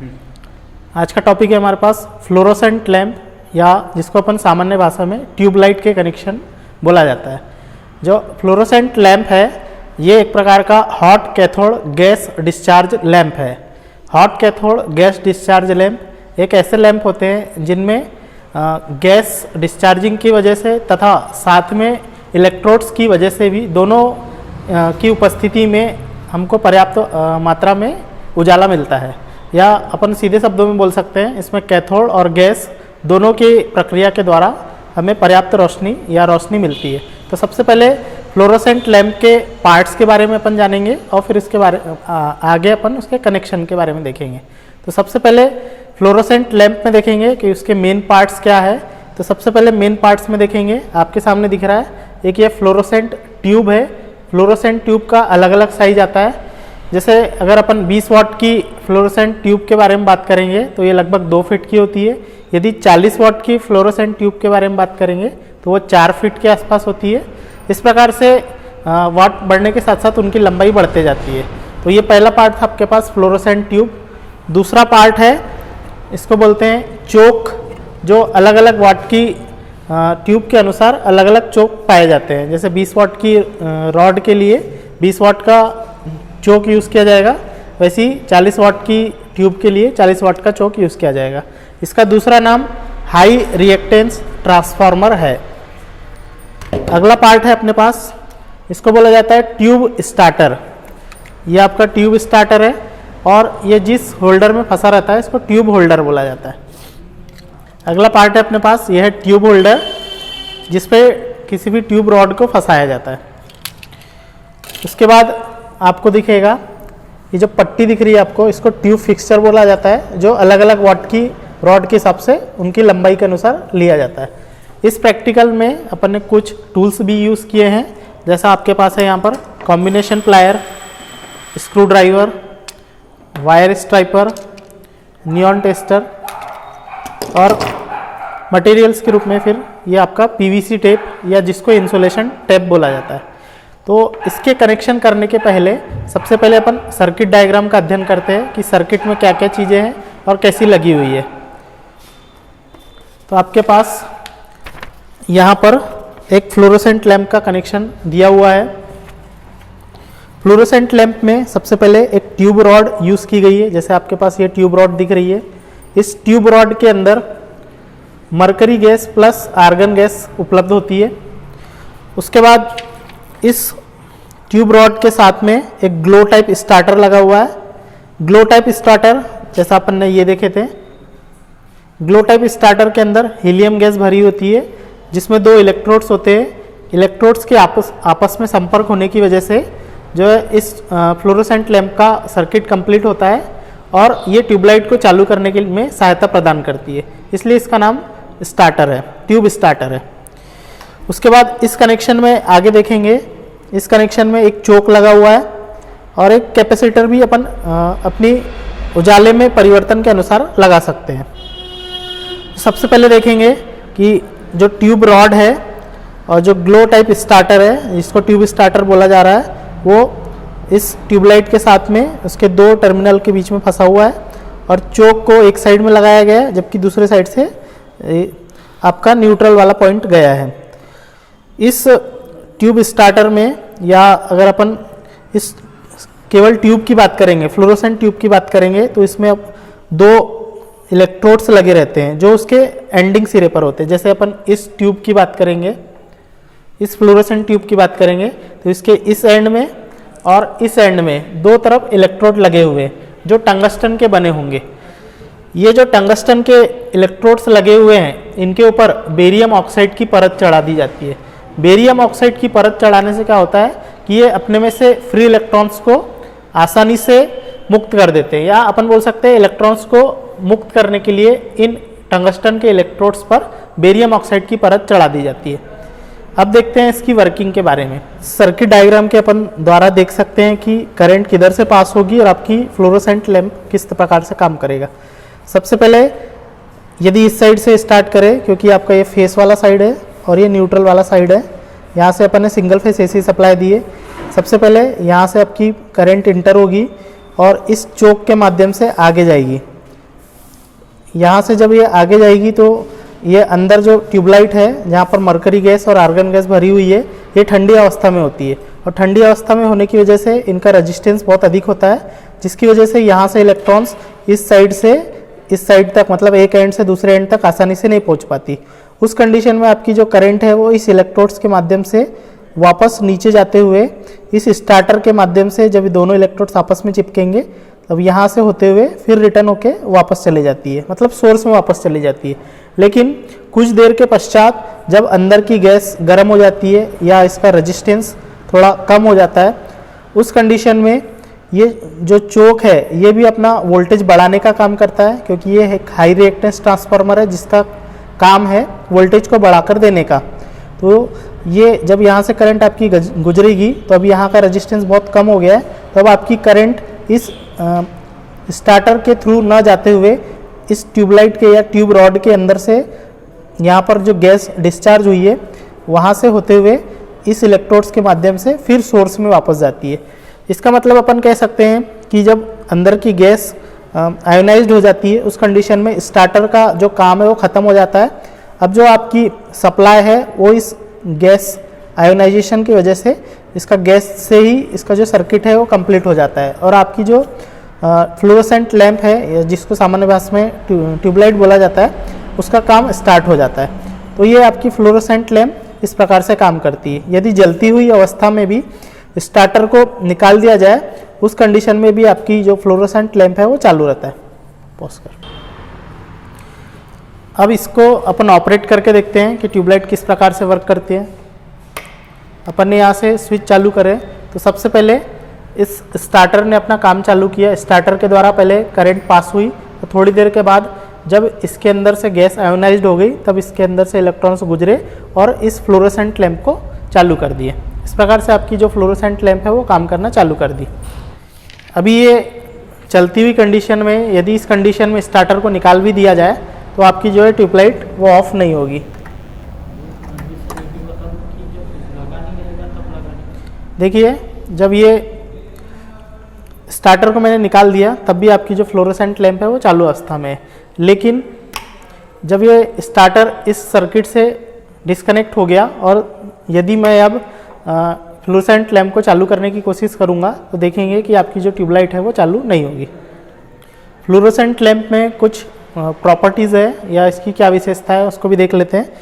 आज का टॉपिक है हमारे पास फ्लोरोसेंट लैंप, या जिसको अपन सामान्य भाषा में ट्यूबलाइट के कनेक्शन बोला जाता है। जो फ्लोरोसेंट लैंप है ये एक प्रकार का hot cathode gas discharge lamp है। Hot cathode gas discharge lamp एक ऐसे लैंप होते हैं जिनमें गैस डिस्चार्जिंग की वजह से तथा साथ में इलेक्ट्रोड्स की वजह से भी दोनों की उपस्थिति में हमको पर्याप्त मात्रा में उजाला मिलता है, या अपन सीधे शब्दों में बोल सकते हैं इसमें कैथोड और गैस दोनों की प्रक्रिया के द्वारा हमें पर्याप्त रोशनी या रोशनी मिलती है। तो सबसे पहले फ्लोरोसेंट लैंप के पार्ट्स के बारे में अपन जानेंगे और फिर इसके बारे आगे अपन उसके कनेक्शन के बारे में देखेंगे। तो सबसे पहले फ्लोरोसेंट लैंप में देखेंगे कि उसके मेन पार्ट्स क्या है। तो सबसे पहले मेन पार्ट्स में देखेंगे, आपके सामने दिख रहा है एक ये फ्लोरोसेंट ट्यूब है। फ्लोरोसेंट ट्यूब का अलग अलग साइज आता है। जैसे अगर अपन 20 वाट की फ्लोरोसेंट ट्यूब के बारे में बात करेंगे तो ये लगभग 2 फीट की होती है। यदि 40 वाट की फ्लोरोसेंट ट्यूब के बारे में बात करेंगे तो वो 4 फीट के आसपास होती है। इस प्रकार से वाट बढ़ने के साथ साथ उनकी लंबाई बढ़ते जाती है। तो ये पहला पार्ट था आपके पास फ्लोरोसेंट ट्यूब। दूसरा पार्ट है, इसको बोलते हैं चोक, जो अलग अलग वाट की ट्यूब के अनुसार अलग अलग चोक पाए जाते हैं। जैसे 20 वाट की रॉड के लिए 20 वाट का चोक यूज़ किया जाएगा, वैसे ही 40 वाट की ट्यूब के लिए 40 वाट का चोक यूज़ किया जाएगा। इसका दूसरा नाम हाई रिएक्टेंस ट्रांसफार्मर है। अगला पार्ट है अपने पास, इसको बोला जाता है ट्यूब स्टार्टर। ये आपका ट्यूब स्टार्टर है और ये जिस होल्डर में फंसा रहता है इसको ट्यूब होल्डर बोला जाता है। अगला पार्ट है अपने पास, यह है ट्यूब होल्डर, जिस पे किसी भी ट्यूब रॉड को फंसाया जाता है। उसके बाद आपको दिखेगा ये जो पट्टी दिख रही है आपको, इसको ट्यूब फिक्सचर बोला जाता है, जो अलग अलग वाट की रॉड के हिसाब से उनकी लंबाई के अनुसार लिया जाता है। इस प्रैक्टिकल में अपन ने कुछ टूल्स भी यूज़ किए हैं, जैसा आपके पास है यहाँ पर combination plier, screw driver, wire striper, neon tester और मटेरियल्स के रूप में फिर ये आपका पीवीसी टेप, या जिसको इंसुलेशन टेप बोला जाता है। तो इसके कनेक्शन करने के पहले सबसे पहले अपन सर्किट डायग्राम का अध्ययन करते हैं कि सर्किट में क्या क्या चीज़ें हैं और कैसी लगी हुई है। तो आपके पास यहाँ पर एक फ्लोरोसेंट लैंप का कनेक्शन दिया हुआ है। फ्लोरोसेंट लैंप में सबसे पहले एक ट्यूब रॉड यूज़ की गई है। जैसे आपके पास ये ट्यूब रॉड दिख रही है, इस ट्यूब रॉड के अंदर mercury gas plus argon gas उपलब्ध होती है। उसके बाद इस ट्यूब रॉड के साथ में एक ग्लो टाइप स्टार्टर लगा हुआ है। ग्लो टाइप स्टार्टर जैसा अपन ने ये देखे थे, ग्लो टाइप स्टार्टर के अंदर हीलियम गैस भरी होती है, जिसमें 2 इलेक्ट्रोड्स होते हैं। इलेक्ट्रोड्स के आपस में संपर्क होने की वजह से जो है इस फ्लोरोसेंट लैंप का सर्किट कंप्लीट होता है और ये ट्यूबलाइट को चालू करने के में सहायता प्रदान करती है, इसलिए इसका नाम स्टार्टर है, ट्यूब स्टार्टर है। उसके बाद इस कनेक्शन में आगे देखेंगे, इस कनेक्शन में एक चोक लगा हुआ है और एक कैपेसिटर भी अपन अपनी उजाले में परिवर्तन के अनुसार लगा सकते हैं। सबसे पहले देखेंगे कि जो ट्यूब रॉड है और जो ग्लो टाइप स्टार्टर है, जिसको ट्यूब स्टार्टर बोला जा रहा है, वो इस ट्यूबलाइट के साथ में उसके 2 टर्मिनल के बीच में फंसा हुआ है और चोक को एक साइड में लगाया गया है, जबकि दूसरे साइड से आपका न्यूट्रल वाला पॉइंट गया है। इस ट्यूब स्टार्टर में, या अगर अपन इस केवल ट्यूब की बात करेंगे, फ्लोरोसेंट ट्यूब की बात करेंगे, तो इसमें अब 2 इलेक्ट्रोड्स लगे रहते हैं जो उसके एंडिंग सिरे पर होते हैं। जैसे अपन इस ट्यूब की बात करेंगे, इस फ्लोरोसेंट ट्यूब की बात करेंगे, तो इसके इस एंड में और इस एंड में 2 तरफ इलेक्ट्रोड लगे हुए जो टंगस्टन के बने होंगे। ये जो टंगस्टन के इलेक्ट्रोड्स लगे हुए हैं, इनके ऊपर बेरियम ऑक्साइड की परत चढ़ा दी जाती है। बेरियम ऑक्साइड की परत चढ़ाने से क्या होता है कि ये अपने में से फ्री इलेक्ट्रॉन्स को आसानी से मुक्त कर देते हैं, या अपन बोल सकते हैं इलेक्ट्रॉन्स को मुक्त करने के लिए इन टंगस्टन के इलेक्ट्रोड्स पर बेरियम ऑक्साइड की परत चढ़ा दी जाती है। अब देखते हैं इसकी वर्किंग के बारे में। सर्किट डायग्राम के अपन द्वारा देख सकते हैं कि करंट किधर से पास होगी और आपकी फ्लोरोसेंट लैंप किस प्रकार से काम करेगा। सबसे पहले यदि इस साइड से स्टार्ट करें, क्योंकि आपका ये फेस वाला साइड है और ये न्यूट्रल वाला साइड है, यहाँ से अपन ने सिंगल फेस एसी सप्लाई दी है। सबसे पहले यहाँ से आपकी करंट इंटर होगी और इस चोक के माध्यम से आगे जाएगी। यहाँ से जब ये आगे जाएगी तो ये अंदर जो ट्यूबलाइट है जहाँ पर मरकरी गैस और आर्गन गैस भरी हुई है, ये ठंडी अवस्था में होती है और ठंडी अवस्था में होने की वजह से इनका रेजिस्टेंस बहुत अधिक होता है, जिसकी वजह से यहाँ से इलेक्ट्रॉन्स इस साइड से इस साइड तक, मतलब एक एंड से दूसरे एंड तक आसानी से नहीं पहुँच पाती। उस कंडीशन में आपकी जो करंट है वो इस इलेक्ट्रोड्स के माध्यम से वापस नीचे जाते हुए इस स्टार्टर के माध्यम से, जब दोनों इलेक्ट्रोड्स आपस में चिपकेंगे तब यहाँ से होते हुए फिर रिटर्न होके वापस चले जाती है, मतलब सोर्स में वापस चली जाती है। लेकिन कुछ देर के पश्चात जब अंदर की गैस गर्म हो जाती है या इसका रेजिस्टेंस थोड़ा कम हो जाता है, उस कंडीशन में ये जो चोक है ये भी अपना वोल्टेज बढ़ाने का काम करता है, क्योंकि ये एक हाई रिएक्टेंस ट्रांसफार्मर है जिसका काम है वोल्टेज को बढ़ाकर देने का। तो ये जब यहाँ से करंट आपकी गुजरेगी तो अब यहाँ का रेजिस्टेंस बहुत कम हो गया है, तो अब आपकी करंट इस स्टार्टर के थ्रू ना जाते हुए इस ट्यूबलाइट के या ट्यूब रॉड के अंदर से यहाँ पर जो गैस डिस्चार्ज हुई है वहाँ से होते हुए इस इलेक्ट्रोड्स के माध्यम से फिर सोर्स में वापस जाती है। इसका मतलब अपन कह सकते हैं कि जब अंदर की गैस आयोनाइज्ड हो जाती है उस कंडीशन में स्टार्टर का जो काम है वो ख़त्म हो जाता है। अब जो आपकी सप्लाई है वो इस गैस आयोनाइजेशन की वजह से इसका गैस से ही इसका जो सर्किट है वो कंप्लीट हो जाता है और आपकी जो फ्लोरोसेंट लैंप है जिसको सामान्य भाषा में ट्यूबलाइट बोला जाता है उसका काम स्टार्ट हो जाता है। तो ये आपकी फ्लोरोसेंट लैंप इस प्रकार से काम करती है। यदि जलती हुई अवस्था में भी स्टार्टर को निकाल दिया जाए उस कंडीशन में भी आपकी जो फ्लोरोसेंट लैंप है वो चालू रहता है। पॉज कर। अब इसको अपन ऑपरेट करके देखते हैं कि ट्यूबलाइट किस प्रकार से वर्क करती है। अपन ने यहाँ से स्विच चालू करे तो सबसे पहले इस स्टार्टर ने अपना काम चालू किया। स्टार्टर के द्वारा पहले करंट पास हुई तो थोड़ी देर के बाद जब इसके अंदर से गैस आयोनाइज्ड हो गई तब इसके अंदर से इलेक्ट्रॉन्स गुजरे और इस फ्लोरोसेंट लैंप को चालू कर दिए। इस प्रकार से आपकी जो फ्लोरोसेंट लैंप है वो काम करना चालू कर दी। अभी ये चलती हुई कंडीशन में यदि इस कंडीशन में स्टार्टर को निकाल भी दिया जाए तो आपकी जो है ट्यूबलाइट वो ऑफ नहीं होगी। देखिए जब ये स्टार्टर को मैंने निकाल दिया तब भी आपकी जो फ्लोरोसेंट लैंप है वो चालू अवस्था में है, लेकिन जब ये स्टार्टर इस सर्किट से डिस्कनेक्ट हो गया और यदि मैं अब फ्लोरोसेंट लैंप को चालू करने की कोशिश करूंगा तो देखेंगे कि आपकी जो ट्यूबलाइट है वो चालू नहीं होगी। फ्लोरोसेंट लैंप में कुछ प्रॉपर्टीज़ है या इसकी क्या विशेषता है उसको भी देख लेते हैं।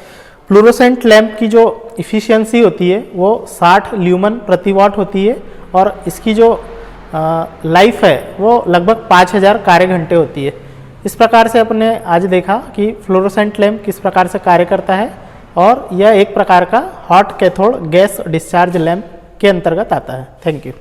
फ्लोरोसेंट लैंप की जो इफ़िशियंसी होती है वो 60 ल्यूमन प्रति वाट होती है और इसकी जो लाइफ है वो लगभग 5000 कार्य घंटे होती है। इस प्रकार से अपने आज देखा कि फ्लोरोसेंट लैंप किस प्रकार से कार्य करता है और यह एक प्रकार का hot cathode gas discharge lamp के अंतर्गत आता है। Thank you.